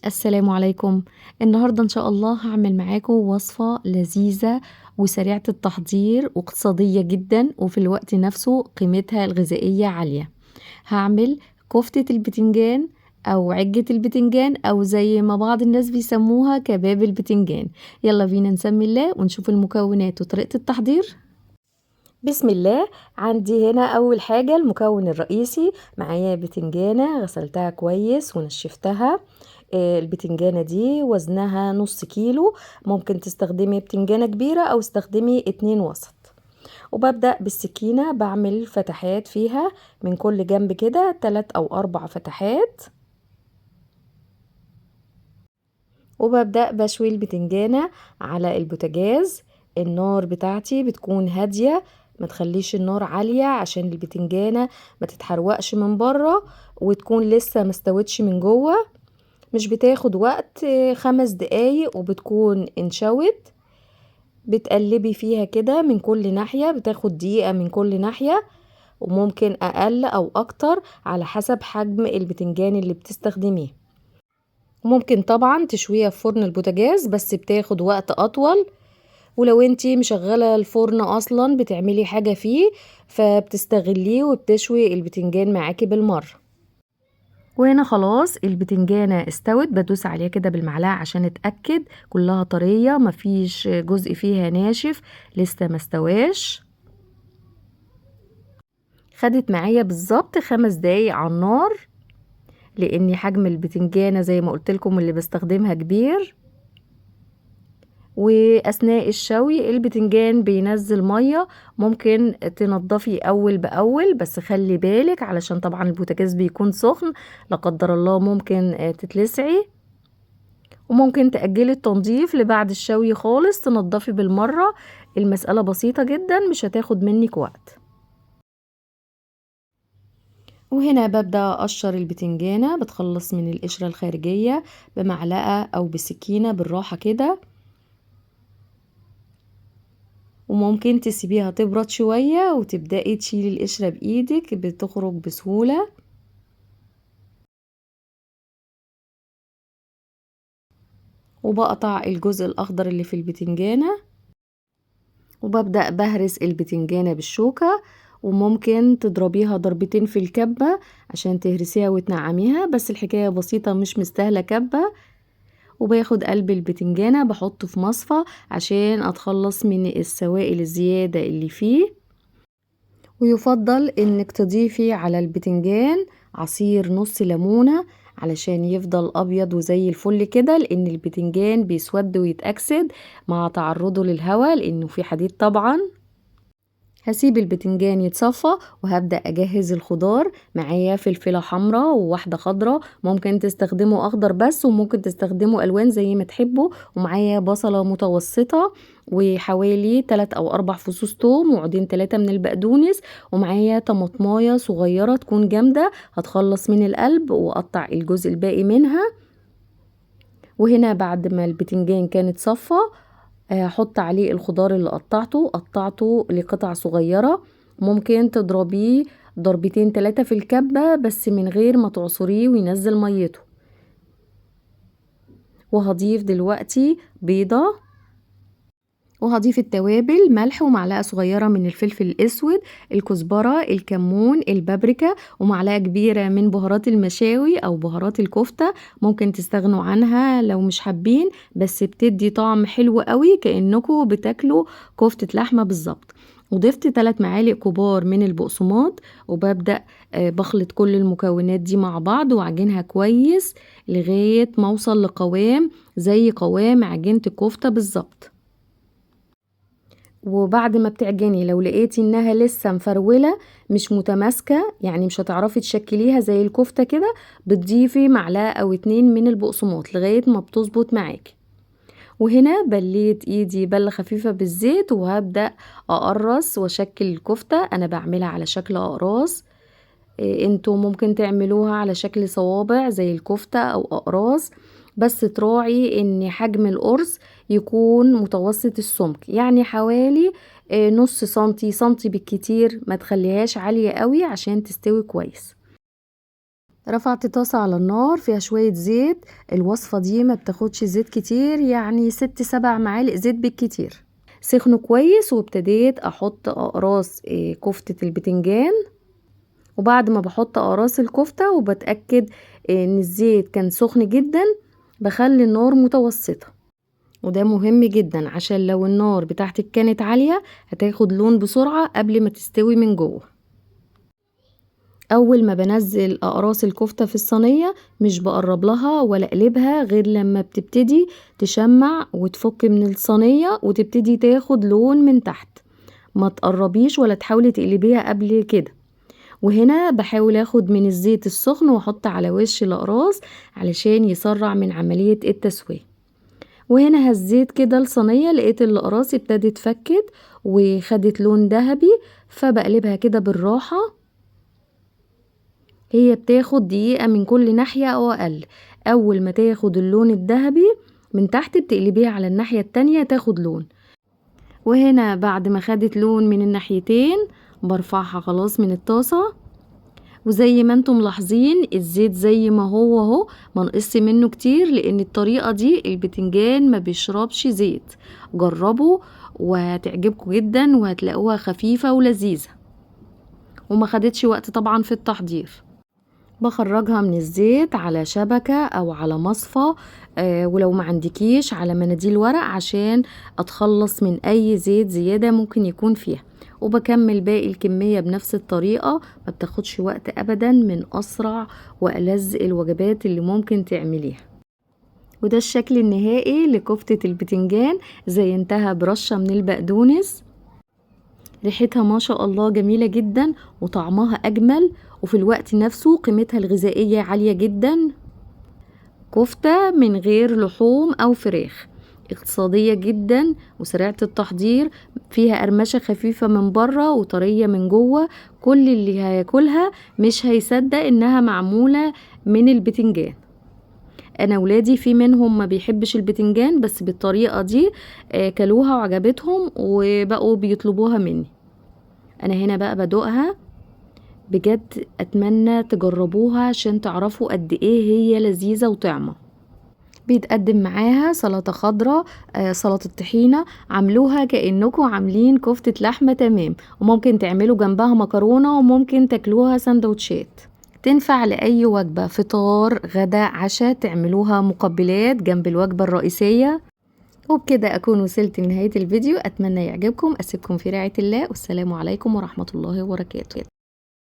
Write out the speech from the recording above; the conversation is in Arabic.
السلام عليكم. النهاردة إن شاء الله هاعمل معاكم وصفة لذيذة وسريعة التحضير واقتصادية جدًا، وفي الوقت نفسه قيمتها الغذائية عالية. هاعمل كفتة البتنجان أو عجة البتنجان أو زي ما بعض الناس بيسموها كباب البتنجان. يلا بينا نسمي الله ونشوف المكونات وطريقة التحضير. بسم الله. عندي هنا أول حاجة المكون الرئيسي، معايا بتنجانة غسلتها كويس ونشفتها. البتنجانة دي وزنها نص كيلو، ممكن تستخدمي بتنجانة كبيرة أو استخدمي 2 وسط. وببدأ بالسكينة بعمل فتحات فيها من كل جنب كده 3 أو 4 فتحات، وببدأ بشوي البتنجانة على البوتاجاز. النار بتاعتي بتكون هادية، ما تخليش النار عالية عشان البتنجانة ما تتحرقش من بره وتكون لسه مستوتش من جوه. مش بتاخد وقت، 5 دقايق وبتكون انشوت. بتقلبي فيها كده من كل ناحية، بتاخد دقيقة من كل ناحية، وممكن أقل أو أكتر على حسب حجم البتنجان اللي بتستخدميه. ممكن طبعا تشويها في فرن البوتاجاز بس بتاخد وقت أطول، ولو انتي مشغلة الفرن أصلا بتعملي حاجة فيه فبتستغليه وبتشوي البتنجان معاكي بالمرة. وهنا خلاص البتنجانة استوت، بدوس عليها كده بالمعلقة عشان اتأكد كلها طرية مفيش جزء فيها ناشف لسه مستواش. خدت معايا بالظبط 5 دقايق على النار، لاني حجم البتنجانة زي ما قلتلكم اللي بستخدمها كبير. واثناء الشوي البتنجان بينزل مية، ممكن تنضفي اول باول بس خلي بالك علشان طبعا البوتاجاز بيكون سخن، لا قدر الله ممكن تتلسعي. وممكن تأجلي التنظيف لبعد الشوي خالص تنضفي بالمرة. المسألة بسيطة جدا مش هتاخد منك وقت. وهنا ببدأ أقشر البتنجانة، بتخلص من القشرة الخارجية بمعلقة أو بسكينة بالراحة كده، وممكن تسيبيها تبرد شوية وتبدأي تشيلي القشرة بإيدك بتخرج بسهولة. وبقطع الجزء الأخضر اللي في البتنجانة، وببدأ بهرس البتنجانة بالشوكة، وممكن تضربيها ضربتين في الكبة عشان تهرسيها وتنعميها، بس الحكاية بسيطة مش مستاهلة كبة. وباخد قلب البتنجانة بحطه في مصفى عشان اتخلص من السوائل الزيادة اللي فيه. ويفضل انك تضيفي على البتنجان عصير نص ليمونة علشان يفضل ابيض وزي الفل كده، لان البتنجان بيسود ويتأكسد مع تعرضه للهواء لانه في حديد طبعا. هسيب البتنجان يتصفى وهبدأ اجهز الخضار. معايا فلفلة حمراء وواحدة خضراء، ممكن تستخدموا اخضر بس وممكن تستخدموا الوان زي ما تحبوا. ومعايا بصلة متوسطة وحوالي 3 أو 4 فصوص توم وعودين 3 من البقدونس، ومعايا طماطمايه صغيرة تكون جامدة هتخلص من القلب واقطع الجزء الباقي منها. وهنا بعد ما البتنجان كانت صفى هحط عليه الخضار اللي قطعته لقطع صغيرة. ممكن تضربيه ضربتين 3 في الكبة بس من غير ما تعصريه وينزل ميته. وهضيف دلوقتي بيضة، وهضيف التوابل ملح ومعلقة صغيرة من الفلفل الأسود، الكزبرة، الكمون، البابريكا، ومعلقة كبيرة من بهارات المشاوي أو بهارات الكفتة. ممكن تستغنوا عنها لو مش حابين، بس بتدي طعم حلو قوي كأنكم بتاكلوا كفتة لحمة بالظبط. وضفت 3 معالق كبار من البقسماط، وببدأ بخلط كل المكونات دي مع بعض وعجنها كويس لغاية ما اوصل لقوام زي قوام عجينة الكفتة بالظبط. وبعد ما بتعجني لو لقيتي انها لسه مفرولة مش متماسكة، يعني مش هتعرفي تشكليها زي الكفتة كده، بتضيفي معلقة او 2 من البقسماط لغاية ما بتظبط معاكي. وهنا بليت ايدي بلة خفيفة بالزيت وهبدأ اقرص واشكل الكفتة. انا بعملها على شكل اقراص، انتوا ممكن تعملوها على شكل صوابع زي الكفتة او اقراص، بس تراعي ان حجم القرص يكون متوسط السمك، يعني حوالي نص سنتي بالكتير، ما تخليهاش عالية قوي عشان تستوي كويس. رفعت طاسة على النار فيها شوية زيت. الوصفة دي ما بتاخدش زيت كتير، يعني 6-7 معالق زيت بالكتير. سخنوا كويس وابتديت احط اقراص كفتة البتنجان. وبعد ما بحط اقراص الكفتة وبتأكد ان الزيت كان سخن جدا، بخلي النار متوسطة. وده مهم جدا عشان لو النار بتاعتك كانت عالية هتاخد لون بسرعة قبل ما تستوي من جوه. اول ما بنزل اقراص الكفتة في الصينية مش بقرب لها ولا اقلبها غير لما بتبتدي تشمع وتفك من الصينية وتبتدي تاخد لون من تحت. ما تقربيش ولا تحاولي تقلبيها قبل كده. وهنا بحاول اخد من الزيت السخن واحط على وش الاقراص علشان يسرع من عملية التسوية. وهنا هزيت كده الصينية لقيت الاقراص ابتدت فكت وخدت لون ذهبي، فبقلبها كده بالراحة. هي بتاخد دقيقة من كل ناحية او اقل. اول ما تاخد اللون الذهبي من تحت بتقلبيها على الناحية التانية تاخد لون. وهنا بعد ما خدت لون من الناحيتين برفعها خلاص من الطاسة. وزي ما انتم ملاحظين الزيت زي ما هو اهو، ما نقص منه كتير، لان الطريقة دي البتنجان ما بيشربش زيت. جربوا وهتعجبكم جدا وهتلاقوها خفيفة ولذيذة وما خدتش وقت طبعا في التحضير. بخرجها من الزيت على شبكة او على مصفى، ولو ما عندكيش على مناديل ورق عشان اتخلص من اي زيت زيادة ممكن يكون فيها. وبكمل باقي الكمية بنفس الطريقة، ما بتاخدش وقت ابدا، من اسرع والذ الوجبات اللي ممكن تعمليها. وده الشكل النهائي لكفتة البتنجان. زينتها برشة من البقدونس. ريحتها ما شاء الله جميلة جدا وطعمها اجمل، وفي الوقت نفسه قيمتها الغذائية عالية جدا. كفتة من غير لحوم او فراخ، اقتصادية جدا وسريعة التحضير، فيها قرمشة خفيفة من بره وطرية من جوه. كل اللي هياكلها مش هيصدق انها معمولة من البتنجان. انا ولادي في منهم ما بيحبش البتنجان، بس بالطريقة دي كلوها وعجبتهم وبقوا بيطلبوها مني. انا هنا بقى بدوقها بجد، اتمنى تجربوها عشان تعرفوا قد ايه هي لذيذة وطعمة. بيتقدم معاها سلطة خضراء، سلطة طحينة. عملوها كأنكم عاملين كفتة لحمة تمام، وممكن تعملوا جنبها مكرونة وممكن تاكلوها سندوتشات. تنفع لأي وجبة، فطار غدا عشاء، تعملوها مقبلات جنب الوجبة الرئيسية. وبكده أكون وصلت لنهاية الفيديو، أتمنى يعجبكم. أسيبكم في رعاية الله، والسلام عليكم ورحمة الله وبركاته.